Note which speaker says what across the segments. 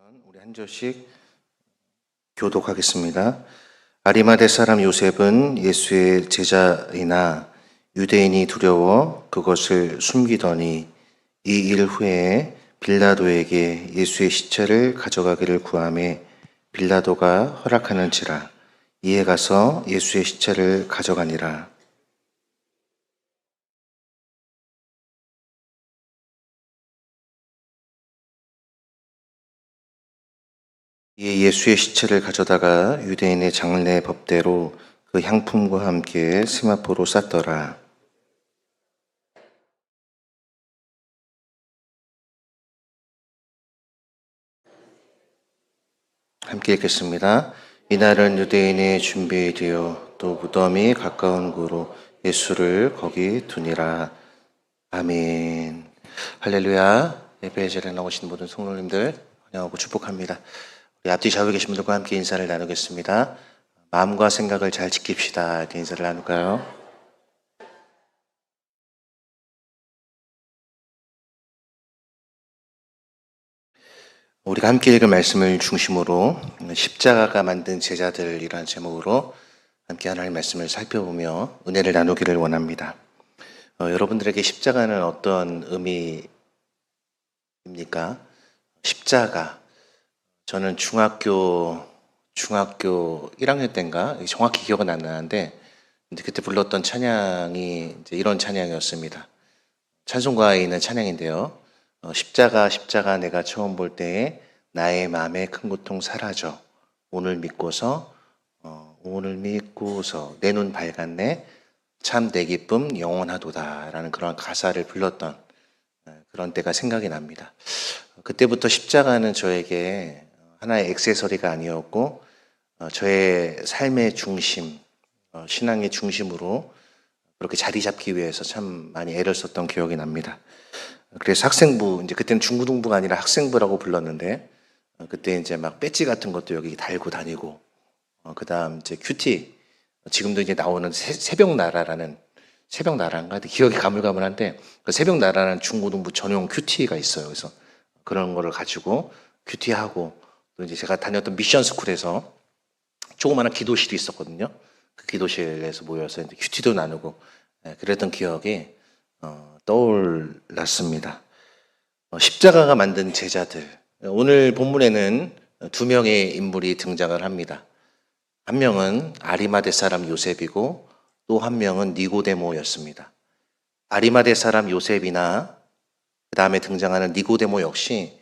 Speaker 1: 우리 한 절씩 교독하겠습니다. 아리마대 사람 요셉은 예수의 제자이나 유대인이 두려워 그것을 숨기더니 이 일 후에 빌라도에게 예수의 시체를 가져가기를 구하매 빌라도가 허락하는지라. 이에 가서 예수의 시체를 가져가니라. 이에 예수의 시체를 가져다가 유대인의 장례 법대로 그 향품과 함께 세마포로 쌌더라. 함께 읽겠습니다. 이날은 유대인의 준비되어 또 무덤이 가까운 곳으로 예수를 거기 두니라. 아멘. 할렐루야. 예배의 자리에 나오신 모든 성도님들 환영하고 축복합니다. 우리 앞뒤 좌우에 계신 분들과 함께 인사를 나누겠습니다. 마음과 생각을 잘 지킵시다. 이렇게 인사를 나눌까요? 우리가 함께 읽은 말씀을 중심으로 십자가가 만든 제자들이라는 제목으로 함께 하나님의 말씀을 살펴보며 은혜를 나누기를 원합니다. 여러분들에게 십자가는 어떤 의미입니까? 십자가. 저는 중학교 1학년 때인가 정확히 기억은 안 나는데 그때 불렀던 찬양이 이제 이런 찬양이었습니다. 찬송가에 있는 찬양인데요. 십자가 십자가 내가 처음 볼 때에 나의 마음의 큰 고통 사라져 오늘 믿고서 내 눈 밝았네 참 내 기쁨 영원하도다 라는 그런 가사를 불렀던 그런 때가 생각이 납니다. 그때부터 십자가는 저에게 하나의 액세서리가 아니었고 저의 삶의 중심, 신앙의 중심으로 그렇게 자리 잡기 위해서 참 많이 애를 썼던 기억이 납니다. 그래서 학생부, 이제 그때는 중고등부가 아니라 학생부라고 불렀는데 그때 이제 막 배지 같은 것도 여기 달고 다니고 그 다음 이제 큐티, 지금도 이제 나오는 새벽나라인가 기억이 가물가물한데 그 새벽나라는 중고등부 전용 큐티가 있어요. 그래서 그런 거를 가지고 큐티하고 또 이제 제가 다녔던 미션 스쿨에서 조그마한 기도실이 있었거든요. 그 기도실에서 모여서 이제 큐티도 나누고 그랬던 기억이 떠올랐습니다. 십자가가 만든 제자들. 오늘 본문에는 두 명의 인물이 등장을 합니다. 한 명은 아리마대 사람 요셉이고 또 한 명은 니고데모였습니다. 아리마대 사람 요셉이나 그 다음에 등장하는 니고데모 역시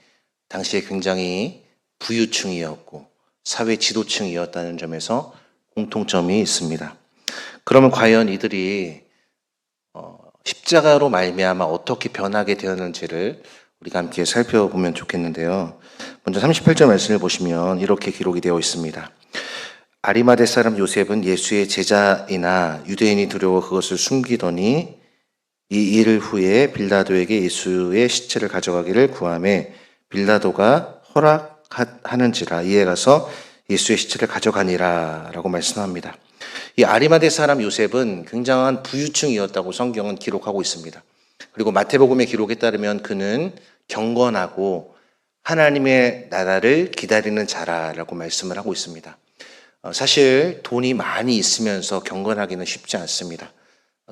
Speaker 1: 당시에 굉장히 부유층이었고 사회 지도층이었다는 점에서 공통점이 있습니다. 그러면 과연 이들이 십자가로 말미암아 어떻게 변하게 되었는지를 우리가 함께 살펴보면 좋겠는데요. 먼저 38절 말씀을 보시면 이렇게 기록이 되어 있습니다. 아리마대 사람 요셉은 예수의 제자이나 유대인이 두려워 그것을 숨기더니 이 일 후에 빌라도에게 예수의 시체를 가져가기를 구하매 빌라도가 허락하는지라. 이에 가서 예수의 시체를 가져가니라 라고 말씀합니다. 이 아리마대 사람 요셉은 굉장한 부유층이었다고 성경은 기록하고 있습니다. 그리고 마태복음의 기록에 따르면 그는 경건하고 하나님의 나라를 기다리는 자라라고 말씀을 하고 있습니다. 사실 돈이 많이 있으면서 경건하기는 쉽지 않습니다.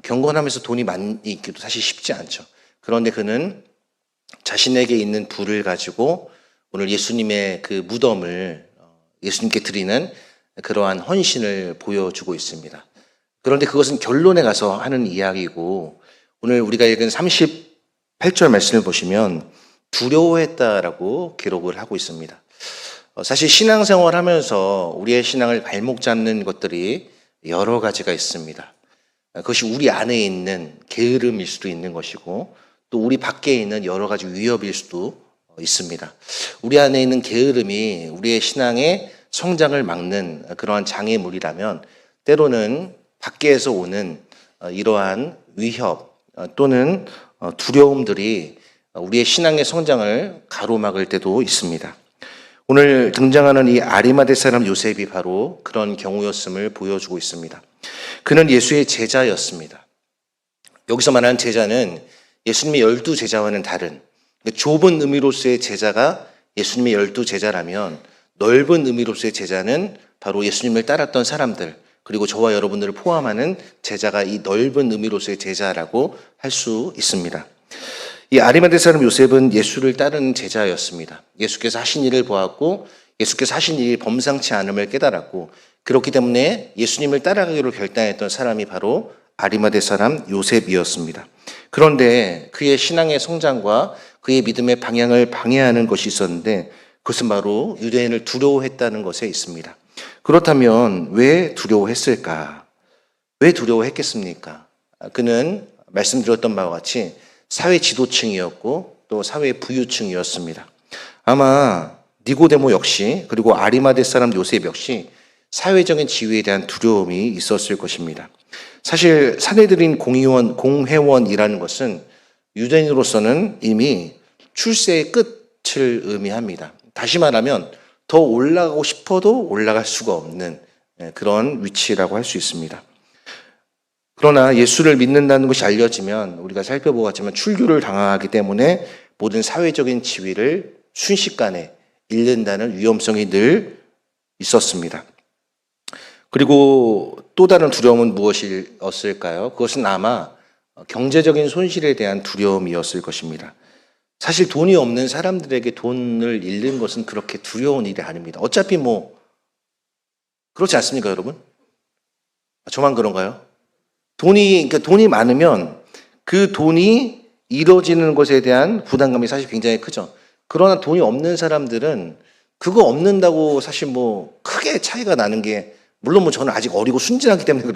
Speaker 1: 경건하면서 돈이 많이 있기도 사실 쉽지 않죠. 그런데 그는 자신에게 있는 부를 가지고 오늘 예수님의 그 무덤을 예수님께 드리는 그러한 헌신을 보여주고 있습니다. 그런데 그것은 결론에 가서 하는 이야기고 오늘 우리가 읽은 38절 말씀을 보시면 두려워했다라고 기록을 하고 있습니다. 사실 신앙생활 하면서 우리의 신앙을 발목 잡는 것들이 여러 가지가 있습니다. 그것이 우리 안에 있는 게으름일 수도 있는 것이고 또 우리 밖에 있는 여러 가지 위협일 수도 있습니다. 우리 안에 있는 게으름이 우리의 신앙의 성장을 막는 그러한 장애물이라면 때로는 밖에서 오는 이러한 위협 또는 두려움들이 우리의 신앙의 성장을 가로막을 때도 있습니다. 오늘 등장하는 이 아리마대 사람 요셉이 바로 그런 경우였음을 보여주고 있습니다. 그는 예수의 제자였습니다. 여기서 말하는 제자는 예수님의 12 제자와는 다른 좁은 의미로서의 제자가 예수님의 12제자라면 넓은 의미로서의 제자는 바로 예수님을 따랐던 사람들, 그리고 저와 여러분들을 포함하는 제자가 이 넓은 의미로서의 제자라고 할 수 있습니다. 이 아리마대 사람 요셉은 예수를 따르는 제자였습니다. 예수께서 하신 일을 보았고 예수께서 하신 일이 범상치 않음을 깨달았고, 그렇기 때문에 예수님을 따라가기로 결단했던 사람이 바로 아리마대 사람 요셉이었습니다. 그런데 그의 신앙의 성장과 그의 믿음의 방향을 방해하는 것이 있었는데, 그것은 바로 유대인을 두려워했다는 것에 있습니다. 그렇다면 왜 두려워했을까? 왜 두려워했겠습니까? 그는 말씀드렸던 바와 같이 사회 지도층이었고 또 사회 부유층이었습니다. 아마 니고데모 역시, 그리고 아리마대 사람 요셉 역시 사회적인 지위에 대한 두려움이 있었을 것입니다. 사실 사내들인 공회원이라는 것은 유대인으로서는 이미 출세의 끝을 의미합니다. 다시 말하면 더 올라가고 싶어도 올라갈 수가 없는 그런 위치라고 할 수 있습니다. 그러나 예수를 믿는다는 것이 알려지면 우리가 살펴보았지만 출교를 당하기 때문에 모든 사회적인 지위를 순식간에 잃는다는 위험성이 늘 있었습니다. 그리고 또 다른 두려움은 무엇이었을까요? 그것은 아마 경제적인 손실에 대한 두려움이었을 것입니다. 사실 돈이 없는 사람들에게 돈을 잃는 것은 그렇게 두려운 일이 아닙니다. 어차피 그렇지 않습니까, 여러분? 저만 그런가요? 그러니까 돈이 많으면 그 돈이 잃어지는 것에 대한 부담감이 사실 굉장히 크죠. 그러나 돈이 없는 사람들은 그거 없는다고 사실 크게 차이가 나는 게, 물론 저는 아직 어리고 순진하기 때문에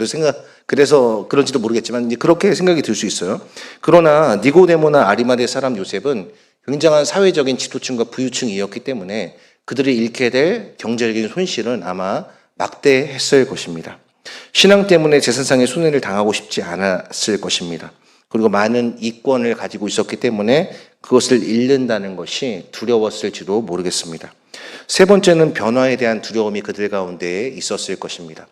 Speaker 1: 그래서 그런지도 모르겠지만 이제 그렇게 생각이 들 수 있어요. 그러나 니고데모나 아리마대 사람 요셉은 굉장한 사회적인 지도층과 부유층이었기 때문에 그들이 잃게 될 경제적인 손실은 아마 막대했을 것입니다. 신앙 때문에 재산상의 손해를 당하고 싶지 않았을 것입니다. 그리고 많은 이권을 가지고 있었기 때문에 그것을 잃는다는 것이 두려웠을지도 모르겠습니다. 세 번째는 변화에 대한 두려움이 그들 가운데 있었을 것입니다.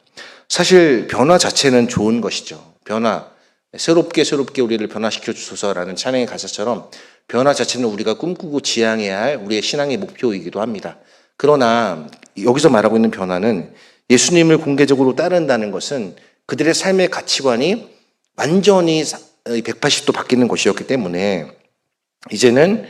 Speaker 1: 사실 변화 자체는 좋은 것이죠. 변화, 새롭게 우리를 변화시켜 주소서라는 찬양의 가사처럼 변화 자체는 우리가 꿈꾸고 지향해야 할 우리의 신앙의 목표이기도 합니다. 그러나 여기서 말하고 있는 변화는 예수님을 공개적으로 따른다는 것은 그들의 삶의 가치관이 완전히 180도 바뀌는 것이었기 때문에 이제는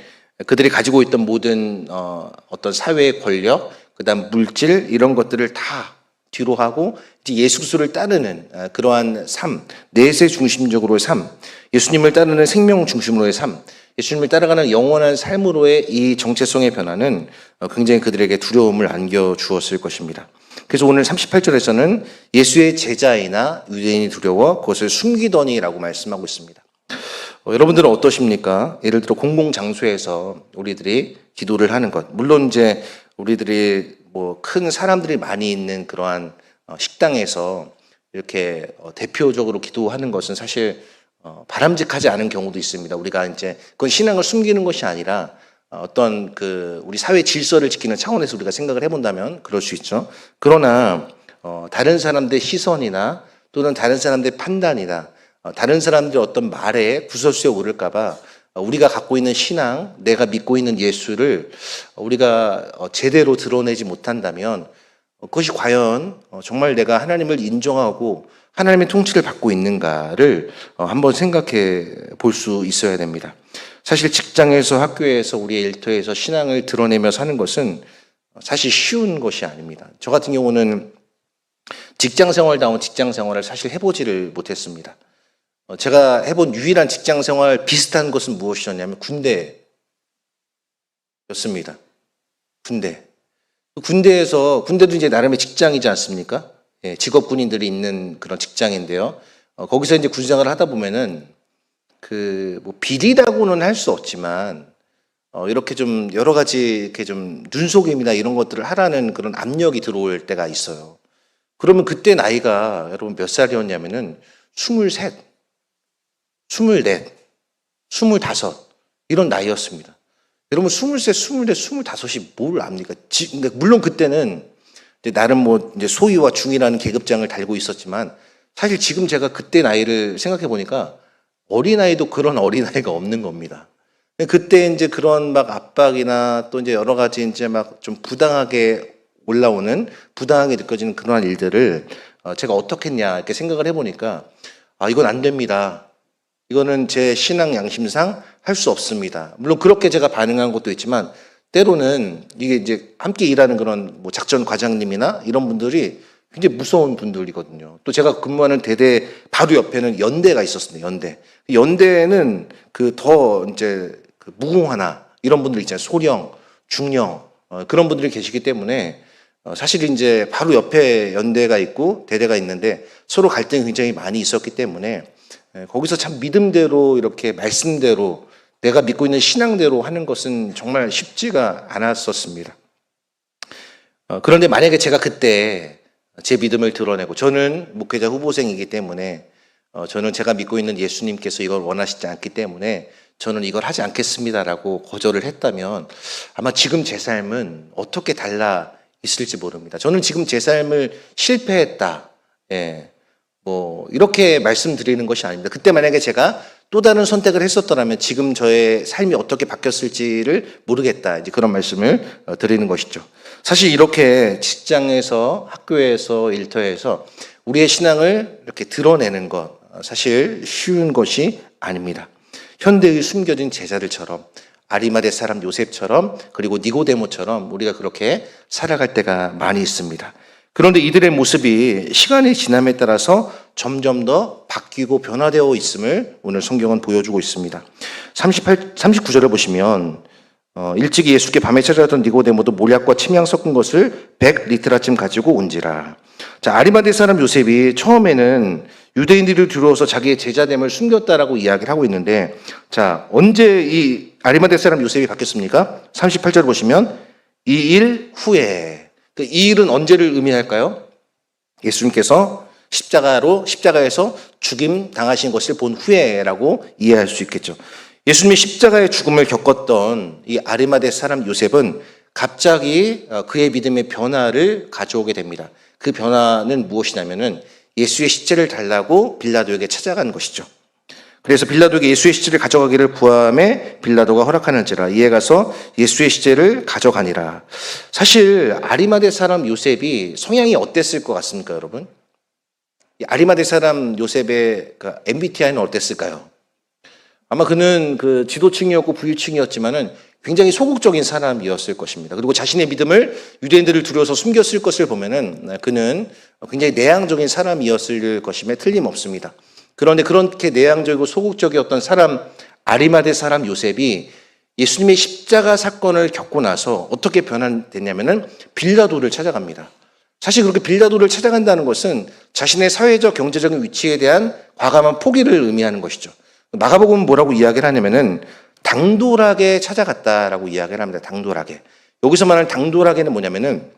Speaker 1: 그들이 가지고 있던 모든 어떤 사회의 권력, 그다음 물질 이런 것들을 다 뒤로 하고 이제 예수 그리스도를 따르는 그러한 삶, 내세 중심적으로의 삶, 예수님을 따르는 생명 중심으로의 삶, 예수님을 따라가는 영원한 삶으로의 이 정체성의 변화는 굉장히 그들에게 두려움을 안겨주었을 것입니다. 그래서 오늘 38절에서는 예수의 제자이나 유대인이 두려워 그것을 숨기더니라고 말씀하고 있습니다. 여러분들은 어떠십니까? 예를 들어 공공장소에서 우리들이 기도를 하는 것. 물론 이제 우리들이 큰 사람들이 많이 있는 그러한 식당에서 이렇게 대표적으로 기도하는 것은 사실 바람직하지 않은 경우도 있습니다. 우리가 이제 그건 신앙을 숨기는 것이 아니라 어떤 우리 사회 질서를 지키는 차원에서 우리가 생각을 해본다면 그럴 수 있죠. 그러나 다른 사람들의 시선이나 또는 다른 사람들의 판단이나 다른 사람들의 어떤 말에 구설수에 오를까봐 우리가 갖고 있는 신앙, 내가 믿고 있는 예수를 우리가 제대로 드러내지 못한다면 그것이 과연 정말 내가 하나님을 인정하고 하나님의 통치를 받고 있는가를 한번 생각해 볼 수 있어야 됩니다. 사실 직장에서, 학교에서, 우리의 일터에서 신앙을 드러내며 사는 것은 사실 쉬운 것이 아닙니다. 저 같은 경우는 직장생활다운 직장생활을 사실 해보지를 못했습니다. 제가 해본 유일한 직장생활 비슷한 것은 무엇이었냐면 군대였습니다. 군대도 이제 나름의 직장이지 않습니까? 예, 직업 군인들이 있는 그런 직장인데요. 거기서 이제 군생활을 하다 보면은 비리라고는 할 수 없지만 이렇게 좀 여러 가지 이렇게 좀 눈속임이나 이런 것들을 하라는 그런 압력이 들어올 때가 있어요. 그러면 그때 나이가 여러분 몇 살이었냐면은 23, 24, 25 이런 나이였습니다. 여러분 23, 25이 뭘 압니까? 물론 그때는 나름 이제 소위와 중이라는 계급장을 달고 있었지만 사실 지금 제가 그때 나이를 생각해 보니까 어린아이도 그런 어린아이가 없는 겁니다. 그때 이제 그런 막 압박이나 또 이제 여러 가지 이제 막 좀 부당하게 올라오는, 부당하게 느껴지는 그러한 일들을 제가 어떻게 했냐 이렇게 생각을 해보니까, 이건 안 됩니다. 이거는 제 신앙 양심상 할 수 없습니다. 물론 그렇게 제가 반응한 것도 있지만, 때로는 이게 이제 함께 일하는 그런 뭐 작전 과장님이나 이런 분들이 굉장히 무서운 분들이거든요. 또 제가 근무하는 대대 바로 옆에는 연대가 있었습니다. 연대. 연대는 그 더 이제 그 무공화나 이런 분들 있잖아요. 소령, 중령, 그런 분들이 계시기 때문에 사실 이제 바로 옆에 연대가 있고 대대가 있는데 서로 갈등이 굉장히 많이 있었기 때문에 거기서 참 믿음대로 이렇게 말씀대로 내가 믿고 있는 신앙대로 하는 것은 정말 쉽지가 않았었습니다. 그런데 만약에 제가 그때 제 믿음을 드러내고, 저는 목회자 후보생이기 때문에 저는 제가 믿고 있는 예수님께서 이걸 원하시지 않기 때문에 저는 이걸 하지 않겠습니다라고 거절을 했다면 아마 지금 제 삶은 어떻게 달라 있을지 모릅니다. 저는 지금 제 삶을 실패했다, 뭐 이렇게 말씀드리는 것이 아닙니다. 그때 만약에 제가 또 다른 선택을 했었더라면 지금 저의 삶이 어떻게 바뀌었을지를 모르겠다, 이제 그런 말씀을 드리는 것이죠. 사실 이렇게 직장에서, 학교에서, 일터에서 우리의 신앙을 이렇게 드러내는 것 사실 쉬운 것이 아닙니다. 현대의 숨겨진 제자들처럼, 아리마대 사람 요셉처럼, 그리고 니고데모처럼 우리가 그렇게 살아갈 때가 많이 있습니다. 그런데 이들의 모습이 시간이 지남에 따라서 점점 더 바뀌고 변화되어 있음을 오늘 성경은 보여주고 있습니다. 39절을 보시면 일찍이 예수께 밤에 찾아왔던 니고데모도 몰약과 침향 섞은 것을 100리트라쯤 가지고 온지라. 자, 아리마대 사람 요셉이 처음에는 유대인들을 두려워서 자기의 제자됨을 숨겼다라고 이야기를 하고 있는데, 자, 언제 이 아리마대 사람 요셉이 바뀌었습니까? 38절 보시면 이 일 후에. 이 일은 언제를 의미할까요? 예수님께서 십자가에서 죽임 당하신 것을 본 후에라고 이해할 수 있겠죠. 예수님이 십자가의 죽음을 겪었던 이 아리마대 사람 요셉은 갑자기 그의 믿음의 변화를 가져오게 됩니다. 그 변화는 무엇이냐면은 예수의 시체를 달라고 빌라도에게 찾아간 것이죠. 그래서 빌라도에게 예수의 시체를 가져가기를 구함에 빌라도가 허락하는지라 이에 가서 예수의 시체를 가져가니라. 사실 아리마대 사람 요셉이 성향이 어땠을 것 같습니까, 여러분? 아리마대 사람 요셉의 그 MBTI는 어땠을까요? 아마 그는 그 지도층이었고 부유층이었지만은 굉장히 소극적인 사람이었을 것입니다. 그리고 자신의 믿음을 유대인들을 두려워서 숨겼을 것을 보면은 그는 굉장히 내향적인 사람이었을 것임에 틀림없습니다. 그런데 그렇게 내향적이고 소극적이었던 사람, 아리마대 사람 요셉이 예수님의 십자가 사건을 겪고 나서 어떻게 변화됐냐면은 빌라도를 찾아갑니다. 사실 그렇게 빌라도를 찾아간다는 것은 자신의 사회적 경제적인 위치에 대한 과감한 포기를 의미하는 것이죠. 마가복음은 뭐라고 이야기를 하냐면은 당돌하게 찾아갔다라고 이야기를 합니다. 당돌하게. 여기서 말하는 당돌하게는 뭐냐면은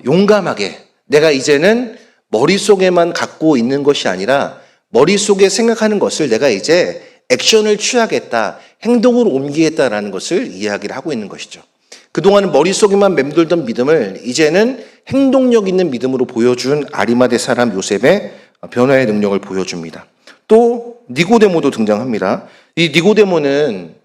Speaker 1: 용감하게, 내가 이제는 머릿속에만 갖고 있는 것이 아니라 머릿속에 생각하는 것을 내가 이제 액션을 취하겠다, 행동으로 옮기겠다라는 것을 이야기를 하고 있는 것이죠. 그동안은 머릿속에만 맴돌던 믿음을 이제는 행동력 있는 믿음으로 보여준 아리마대 사람 요셉의 변화의 능력을 보여줍니다. 또 니고데모도 등장합니다. 이 니고데모는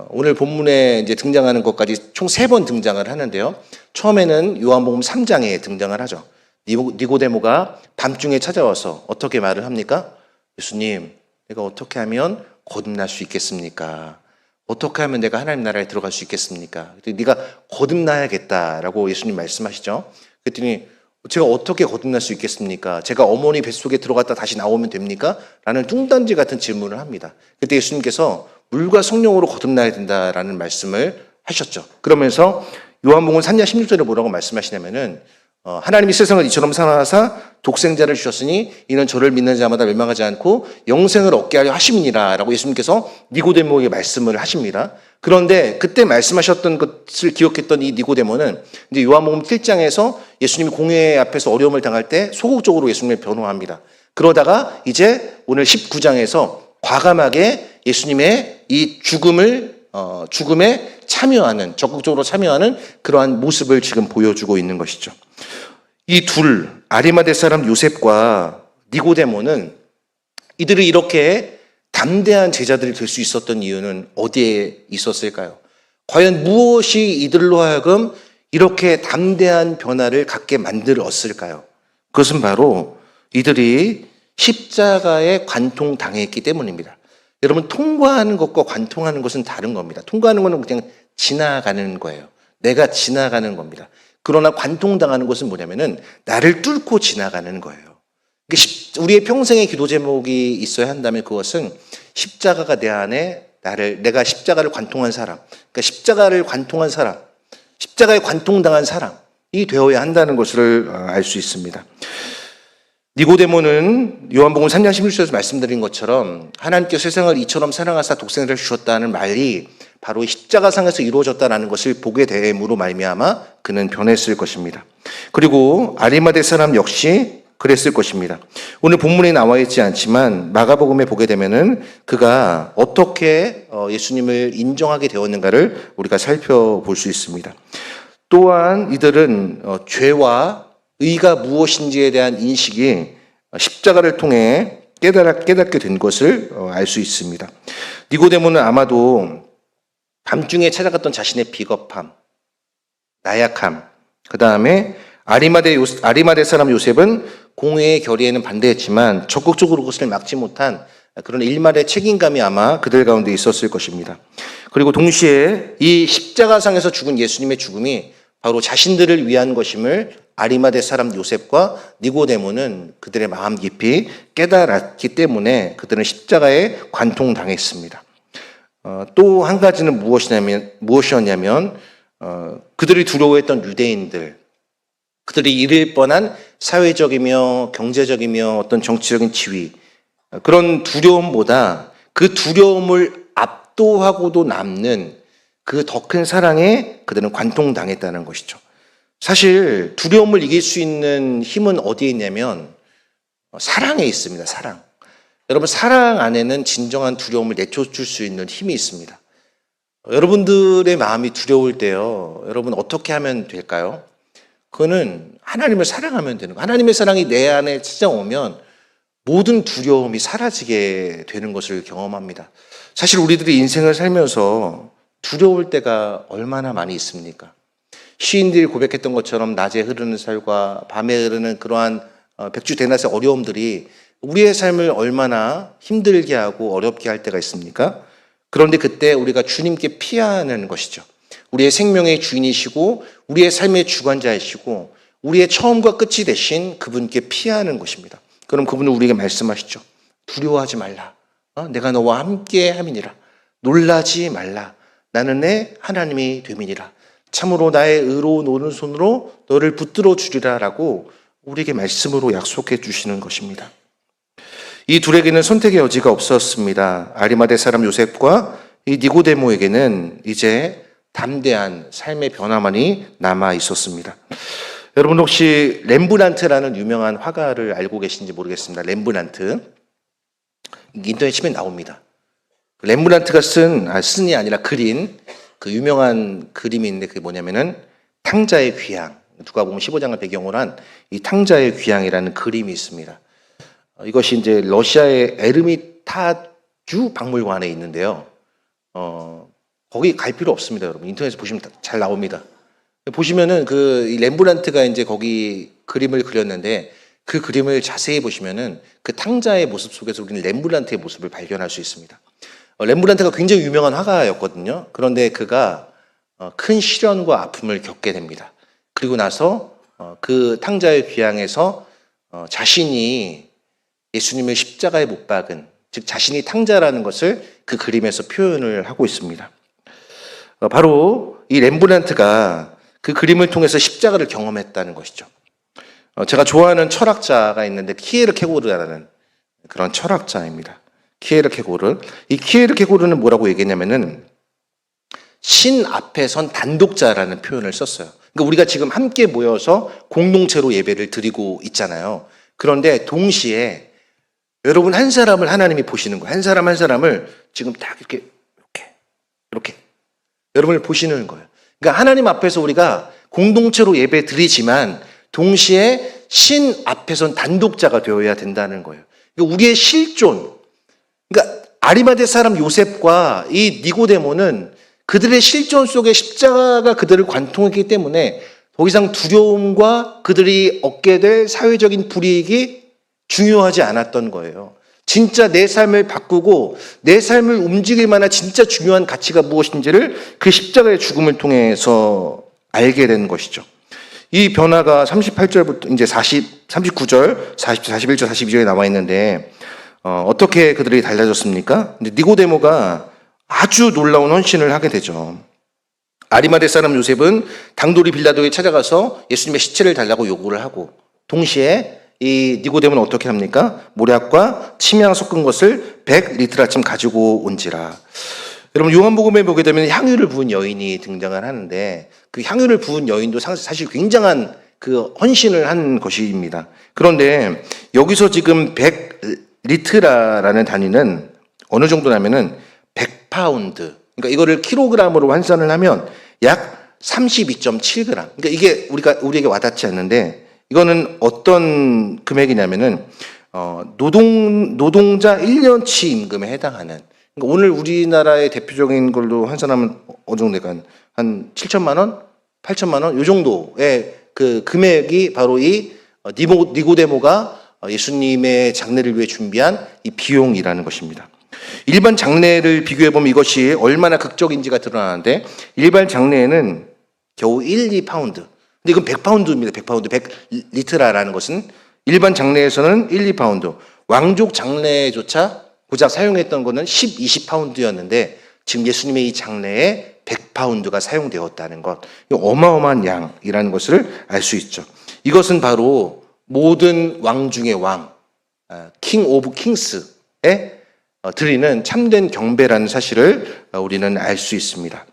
Speaker 1: 오늘 본문에 이제 등장하는 것까지 총 3번 등장을 하는데요. 처음에는 요한복음 3장에 등장을 하죠. 니고데모가 밤중에 찾아와서 어떻게 말을 합니까? 예수님, 내가 어떻게 하면 거듭날 수 있겠습니까? 어떻게 하면 내가 하나님 나라에 들어갈 수 있겠습니까? 네가 거듭나야겠다라고 예수님 말씀하시죠. 그랬더니 제가 어떻게 거듭날 수 있겠습니까? 제가 어머니 뱃속에 들어갔다 다시 나오면 됩니까? 라는 뚱딴지 같은 질문을 합니다. 그때 예수님께서 물과 성령으로 거듭나야 된다라는 말씀을 하셨죠. 그러면서 요한복음 3장 16절에 뭐라고 말씀하시냐면은 하나님이 세상을 이처럼 사랑하사 독생자를 주셨으니 이는 저를 믿는 자마다 멸망하지 않고 영생을 얻게 하려 하심이니라 라고 예수님께서 니고데모에게 말씀을 하십니다. 그런데 그때 말씀하셨던 것을 기억했던 이 니고데모는 이제 요한복음 7장에서 예수님이 공회 앞에서 어려움을 당할 때 소극적으로 예수님을 변호합니다. 그러다가 이제 오늘 19장에서 과감하게 예수님의 이 죽음에 참여하는, 적극적으로 참여하는 그러한 모습을 지금 보여주고 있는 것이죠. 이 둘, 아리마대 사람 요셉과 니고데모는 이들이 이렇게 담대한 제자들이 될 수 있었던 이유는 어디에 있었을까요? 과연 무엇이 이들로 하여금 이렇게 담대한 변화를 갖게 만들었을까요? 그것은 바로 이들이 십자가에 관통당했기 때문입니다. 여러분, 통과하는 것과 관통하는 것은 다른 겁니다. 통과하는 것은 그냥 지나가는 거예요. 내가 지나가는 겁니다. 그러나 관통당하는 것은 뭐냐면은 나를 뚫고 지나가는 거예요. 우리의 평생의 기도 제목이 있어야 한다면 그것은 십자가가 내 안에 내가 십자가를 관통한 사람, 그러니까 십자가를 관통한 사람, 십자가에 관통당한 사람이 되어야 한다는 것을 알 수 있습니다. 니고데모는 요한복음 3장 11절에서 말씀드린 것처럼 하나님께서 세상을 이처럼 사랑하사 독생자를 주셨다는 말이 바로 십자가상에서 이루어졌다는 것을 보게 됨으로 말미암아 그는 변했을 것입니다. 그리고 아리마대 사람 역시 그랬을 것입니다. 오늘 본문에 나와 있지 않지만 마가복음에 보게 되면은 그가 어떻게 예수님을 인정하게 되었는가를 우리가 살펴볼 수 있습니다. 또한 이들은 죄와 의가 무엇인지에 대한 인식이 십자가를 통해 깨닫게 된 것을 알 수 있습니다. 니고데모는 아마도 밤중에 찾아갔던 자신의 비겁함, 나약함, 그 다음에 아리마대 사람 요셉은 공회의 결의에는 반대했지만 적극적으로 그것을 막지 못한 그런 일말의 책임감이 아마 그들 가운데 있었을 것입니다. 그리고 동시에 이 십자가상에서 죽은 예수님의 죽음이 바로 자신들을 위한 것임을 아리마대 사람 요셉과 니고데모는 그들의 마음 깊이 깨달았기 때문에 그들은 십자가에 관통당했습니다. 또 한 가지는 무엇이었냐면 그들이 두려워했던 유대인들, 그들이 잃을 뻔한 사회적이며 경제적이며 어떤 정치적인 지위, 그런 두려움보다 그 두려움을 압도하고도 남는 그 더 큰 사랑에 그들은 관통당했다는 것이죠. 사실 두려움을 이길 수 있는 힘은 어디에 있냐면 사랑에 있습니다. 사랑. 여러분, 사랑 안에는 진정한 두려움을 내쫓을 수 있는 힘이 있습니다. 여러분들의 마음이 두려울 때요, 여러분 어떻게 하면 될까요? 그거는 하나님을 사랑하면 되는 거예요. 하나님의 사랑이 내 안에 찾아오면 모든 두려움이 사라지게 되는 것을 경험합니다. 사실 우리들이 인생을 살면서 두려울 때가 얼마나 많이 있습니까? 시인들이 고백했던 것처럼 낮에 흐르는 살과 밤에 흐르는 그러한 백주대낮의 어려움들이 우리의 삶을 얼마나 힘들게 하고 어렵게 할 때가 있습니까? 그런데 그때 우리가 주님께 피하는 것이죠. 우리의 생명의 주인이시고 우리의 삶의 주관자이시고 우리의 처음과 끝이 되신 그분께 피하는 것입니다. 그럼 그분은 우리에게 말씀하시죠. 두려워하지 말라. 내가 너와 함께 함이니라. 놀라지 말라. 나는 내 하나님이 됨이니라. 참으로 나의 의로운 오른손으로 너를 붙들어 주리라 라고 우리에게 말씀으로 약속해 주시는 것입니다. 이 둘에게는 선택의 여지가 없었습니다. 아리마대 사람 요셉과 이 니고데모에게는 이제 담대한 삶의 변화만이 남아 있었습니다. 여러분 혹시 렘브란트라는 유명한 화가를 알고 계신지 모르겠습니다. 렘브란트. 인터넷 치면 나옵니다. 렘브란트가 쓴이 아니라 그린 그 유명한 그림이 있는데 그게 뭐냐면은 탕자의 귀향. 누가복음 15장을 배경으로 한 이 탕자의 귀향이라는 그림이 있습니다. 이것이 이제 러시아의 에르미타주 박물관에 있는데요. 거기 갈 필요 없습니다, 여러분. 인터넷에 보시면 잘 나옵니다. 보시면은 이 렘브란트가 이제 거기 그림을 그렸는데 그 그림을 자세히 보시면은 그 탕자의 모습 속에서 우리는 렘브란트의 모습을 발견할 수 있습니다. 렘브란트가 굉장히 유명한 화가였거든요. 그런데 그가 큰 시련과 아픔을 겪게 됩니다. 그리고 나서 그 탕자의 귀향에서 자신이 예수님을 십자가에 못 박은, 즉 자신이 탕자라는 것을 그 그림에서 표현을 하고 있습니다. 바로 이 렘브란트가 그 그림을 통해서 십자가를 경험했다는 것이죠. 제가 좋아하는 철학자가 있는데 키에르케고르라는 그런 철학자입니다. 키에르케고르. 이 키에르케고르는 뭐라고 얘기했냐면은 신 앞에 선 단독자라는 표현을 썼어요. 그러니까 우리가 지금 함께 모여서 공동체로 예배를 드리고 있잖아요. 그런데 동시에 여러분 한 사람을 하나님이 보시는 거예요. 한 사람을 지금 딱 이렇게 여러분을 보시는 거예요. 그러니까 하나님 앞에서 우리가 공동체로 예배 드리지만 동시에 신 앞에 선 단독자가 되어야 된다는 거예요. 그러니까 우리의 실존, 그러니까 아리마대 사람 요셉과 이 니고데모는 그들의 실존 속에 십자가가 그들을 관통했기 때문에 더 이상 두려움과 그들이 얻게 될 사회적인 불이익이 중요하지 않았던 거예요. 진짜 내 삶을 바꾸고 내 삶을 움직일 만한 진짜 중요한 가치가 무엇인지를 그 십자가의 죽음을 통해서 알게 된 것이죠. 이 변화가 38절부터 이제 39절, 41절, 42절에 나와 있는데 어떻게 그들이 달라졌습니까? 니고데모가 아주 놀라운 헌신을 하게 되죠. 아리마대 사람 요셉은 당돌이 빌라도에 찾아가서 예수님의 시체를 달라고 요구를 하고 동시에 이 니고데모는 어떻게 합니까? 모략과 침향 섞은 것을 100리터라쯤 가지고 온지라. 여러분 요한복음에 보게 되면 향유를 부은 여인이 등장을 하는데 그 향유를 부은 여인도 사실 굉장한 그 헌신을 한 것입니다. 그런데 여기서 지금 100리트라라는 단위는 어느 정도냐면은 100파운드. 그러니까 이거를 킬로그램으로 환산을 하면 약 32.7g. 그러니까 이게 우리에게 와닿지 않는데 이거는 어떤 금액이냐면은 노동자 1년치 임금에 해당하는. 그러니까 오늘 우리나라의 대표적인 걸로 환산하면 어느 정도 될까요? 한 7천만 원, 8천만 원, 이 정도의 그 금액이 바로 이 니고데모가 예수님의 장례를 위해 준비한 이 비용이라는 것입니다. 일반 장례를 비교해보면 이것이 얼마나 극적인지가 드러나는데 일반 장례에는 겨우 1, 2파운드. 근데 이건 100파운드입니다. 100파운드. 100리트라라는 것은 일반 장례에서는 1, 2파운드. 왕족 장례조차 고작 사용했던 것은 10, 20파운드였는데 지금 예수님의 이 장례에 100파운드가 사용되었다는 것. 어마어마한 양이라는 것을 알 수 있죠. 이것은 바로 모든 왕 중의 왕, 킹 오브 킹스에 드리는 참된 경배라는 사실을 우리는 알 수 있습니다.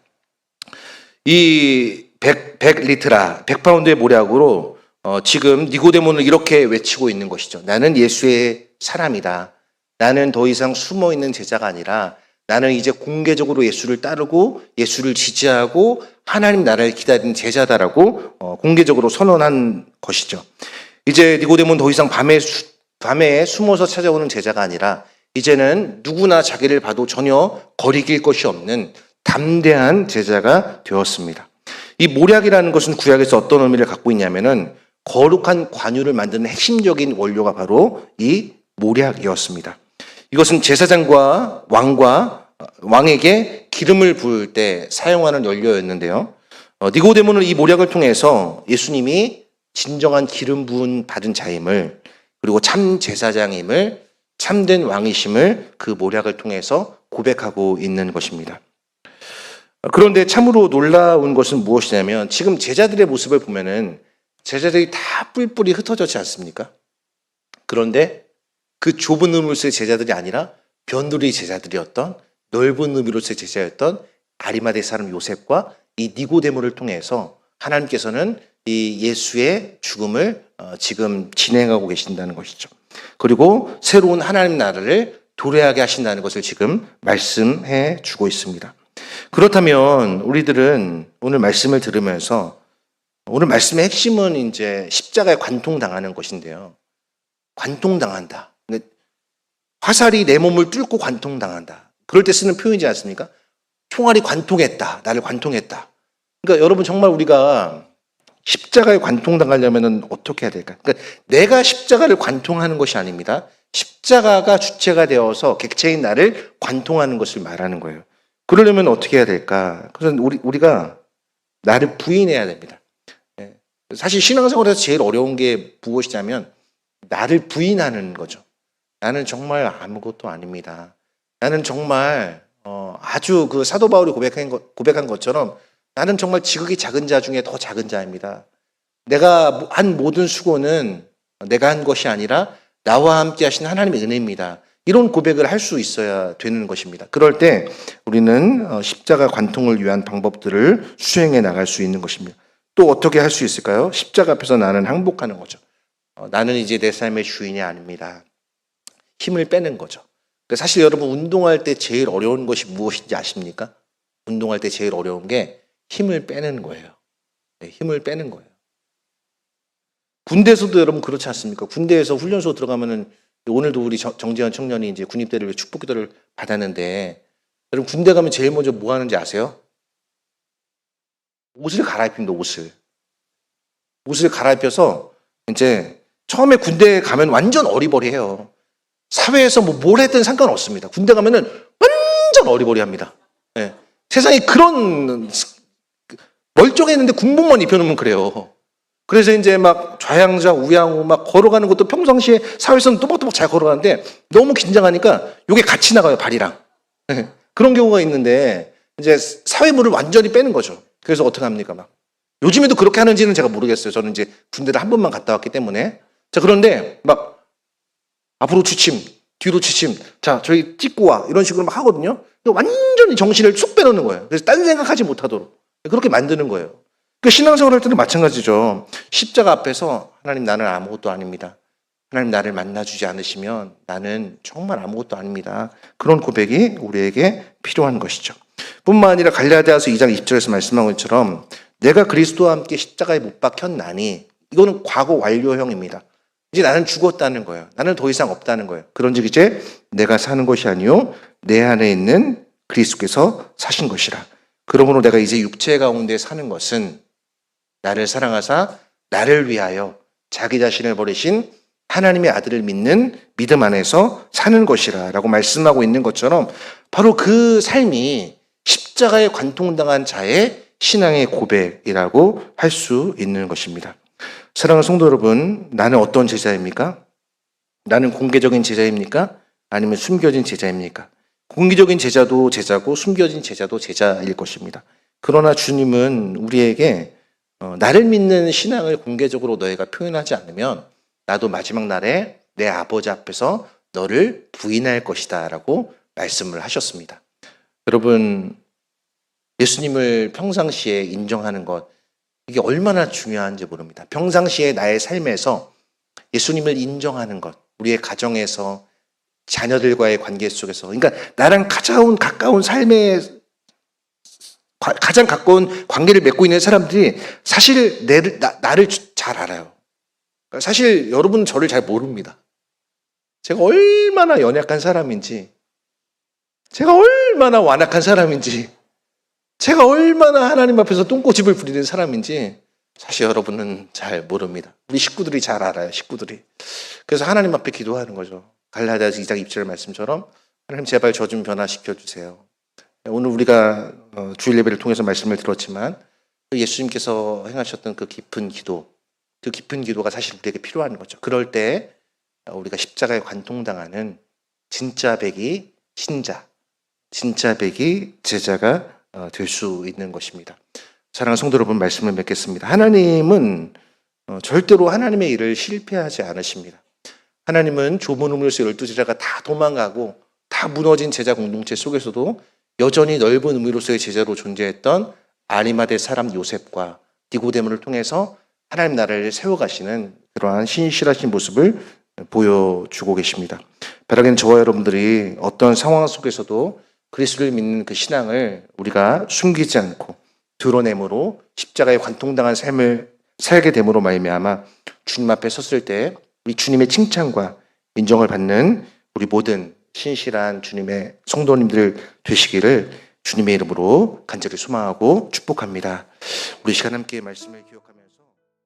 Speaker 1: 이 100리트라, 100파운드의 모략으로 지금 니고데모는 이렇게 외치고 있는 것이죠. 나는 예수의 사람이다. 나는 더 이상 숨어 있는 제자가 아니라 나는 이제 공개적으로 예수를 따르고 예수를 지지하고 하나님 나라를 기다리는 제자다라고 공개적으로 선언한 것이죠. 이제 니고데모는 더 이상 밤에 숨어서 찾아오는 제자가 아니라 이제는 누구나 자기를 봐도 전혀 거리낄 것이 없는 담대한 제자가 되었습니다. 이 모략이라는 것은 구약에서 어떤 의미를 갖고 있냐면은 거룩한 관유를 만드는 핵심적인 원료가 바로 이 모략이었습니다. 이것은 제사장과 왕에게 기름을 부을 때 사용하는 연료였는데요. 니고데모는 이 모략을 통해서 예수님이 진정한 기름 부은 받은 자임을 그리고 참 제사장임을 참된 왕이심을 그 모략을 통해서 고백하고 있는 것입니다. 그런데 참으로 놀라운 것은 무엇이냐면 지금 제자들의 모습을 보면은 제자들이 다 뿔뿔이 흩어졌지 않습니까? 그런데 그 좁은 의미로서의 제자들이 아니라 변두리 제자들이었던 넓은 의미로서의 제자였던 아리마대 사람 요셉과 이 니고데모를 통해서 하나님께서는 이 예수의 죽음을 지금 진행하고 계신다는 것이죠. 그리고 새로운 하나님 나라를 도래하게 하신다는 것을 지금 말씀해 주고 있습니다. 그렇다면 우리들은 오늘 말씀을 들으면서 오늘 말씀의 핵심은 이제 십자가에 관통당하는 것인데요. 관통당한다. 화살이 내 몸을 뚫고 관통당한다. 그럴 때 쓰는 표현이지 않습니까? 총알이 관통했다. 나를 관통했다. 그러니까 여러분 정말 우리가 십자가에 관통당하려면 어떻게 해야 될까? 그러니까 내가 십자가를 관통하는 것이 아닙니다. 십자가가 주체가 되어서 객체인 나를 관통하는 것을 말하는 거예요. 그러려면 어떻게 해야 될까? 그래서 우리가 나를 부인해야 됩니다. 사실 신앙생활에서 제일 어려운 게 무엇이냐면 나를 부인하는 거죠. 나는 정말 아무것도 아닙니다. 나는 정말 아주 그 사도 바울이 고백한 것처럼 나는 정말 지극히 작은 자 중에 더 작은 자입니다. 내가 한 모든 수고는 내가 한 것이 아니라 나와 함께 하신 하나님의 은혜입니다. 이런 고백을 할 수 있어야 되는 것입니다. 그럴 때 우리는 십자가 관통을 위한 방법들을 수행해 나갈 수 있는 것입니다. 또 어떻게 할 수 있을까요? 십자가 앞에서 나는 항복하는 거죠. 나는 이제 내 삶의 주인이 아닙니다. 힘을 빼는 거죠. 사실 여러분 운동할 때 제일 어려운 것이 무엇인지 아십니까? 운동할 때 제일 어려운 게 힘을 빼는 거예요. 힘을 빼는 거예요. 군대에서도 여러분 그렇지 않습니까? 군대에서 훈련소 들어가면은 오늘도 우리 정재현 청년이 이제 군입대를 위해 축복기도를 받았는데 여러분 군대 가면 제일 먼저 뭐 하는지 아세요? 옷을 갈아입힙니다. 옷을 갈아입혀서 이제 처음에 군대 가면 완전 어리버리해요. 사회에서 뭐 뭘 했든 상관없습니다. 군대 가면은 완전 어리버리합니다. 예. 세상에 그런 멀쩡했는데 군복만 입혀놓으면 그래요. 그래서 이제 막 좌양좌 우양우 막 걸어가는 것도 평상시에 사회에서는 또박또박 잘 걸어가는데 너무 긴장하니까 요게 같이 나가요, 발이랑. 예. 그런 경우가 있는데 이제 사회물을 완전히 빼는 거죠. 그래서 어떻게 합니까? 막 요즘에도 그렇게 하는지는 제가 모르겠어요. 저는 이제 군대를 한 번만 갔다 왔기 때문에. 자, 그런데 막 앞으로 취침, 뒤로 취침, 자, 저희 찍고 와 이런 식으로 막 하거든요. 완전히 정신을 쑥 빼놓는 거예요. 그래서 딴 생각하지 못하도록 그렇게 만드는 거예요. 그 신앙생활 할 때도 마찬가지죠. 십자가 앞에서 하나님 나는 아무것도 아닙니다. 하나님 나를 만나주지 않으시면 나는 정말 아무것도 아닙니다. 그런 고백이 우리에게 필요한 것이죠. 뿐만 아니라 갈라디아서 2장 20절에서 말씀한 것처럼 내가 그리스도와 함께 십자가에 못 박혔나니 이거는 과거 완료형입니다. 이제 나는 죽었다는 거예요. 나는 더 이상 없다는 거예요. 그런즉 이제 내가 사는 것이 아니요 내 안에 있는 그리스도께서 사신 것이라. 그러므로 내가 이제 육체 가운데 사는 것은 나를 사랑하사 나를 위하여 자기 자신을 버리신 하나님의 아들을 믿는 믿음 안에서 사는 것이라 라고 말씀하고 있는 것처럼 바로 그 삶이 십자가에 관통당한 자의 신앙의 고백이라고 할 수 있는 것입니다. 사랑하는 성도 여러분, 나는 어떤 제자입니까? 나는 공개적인 제자입니까? 아니면 숨겨진 제자입니까? 공개적인 제자도 제자고 숨겨진 제자도 제자일 것입니다. 그러나 주님은 우리에게 나를 믿는 신앙을 공개적으로 너희가 표현하지 않으면 나도 마지막 날에 내 아버지 앞에서 너를 부인할 것이다 라고 말씀을 하셨습니다. 여러분, 예수님을 평상시에 인정하는 것, 이게 얼마나 중요한지 모릅니다. 평상시에 나의 삶에서 예수님을 인정하는 것, 우리의 가정에서 자녀들과의 관계 속에서, 그러니까 나랑 가까운 삶의 가장 가까운 관계를 맺고 있는 사람들이 사실 나를 잘 알아요. 사실 여러분 저를 잘 모릅니다. 제가 얼마나 연약한 사람인지, 제가 얼마나 완악한 사람인지, 제가 얼마나 하나님 앞에서 똥꼬집을 부리는 사람인지 사실 여러분은 잘 모릅니다. 우리 식구들이 잘 알아요, 식구들이. 그래서 하나님 앞에 기도하는 거죠. 갈라디아서 2장 20절 말씀처럼 하나님 제발 저 좀 변화시켜 주세요. 오늘 우리가 주일 예배를 통해서 말씀을 들었지만 예수님께서 행하셨던 그 깊은 기도, 그 깊은 기도가 사실 우리에게 필요한 거죠. 그럴 때 우리가 십자가에 관통당하는 진짜 백이 신자, 진짜 백이 제자가 될 수 있는 것입니다. 사랑하는 성도 여러분, 말씀을 맺겠습니다. 하나님은 절대로 하나님의 일을 실패하지 않으십니다. 하나님은 좁은 우물에서 12제자가 다 도망가고 다 무너진 제자 공동체 속에서도 여전히 넓은 의미로서의 제자로 존재했던 아리마대 사람 요셉과 니고데모를 통해서 하나님 나라를 세워가시는 그러한 신실하신 모습을 보여주고 계십니다. 바라기는 저와 여러분들이 어떤 상황 속에서도 그리스도를 믿는 그 신앙을 우리가 숨기지 않고 드러내므로 십자가에 관통당한 삶을 살게 됨으로 말미암아 주님 앞에 섰을 때 우리 주님의 칭찬과 인정을 받는 우리 모든 신실한 주님의 성도님들 되시기를 주님의 이름으로 간절히 소망하고 축복합니다. 우리 시간 함께 말씀을 기억하고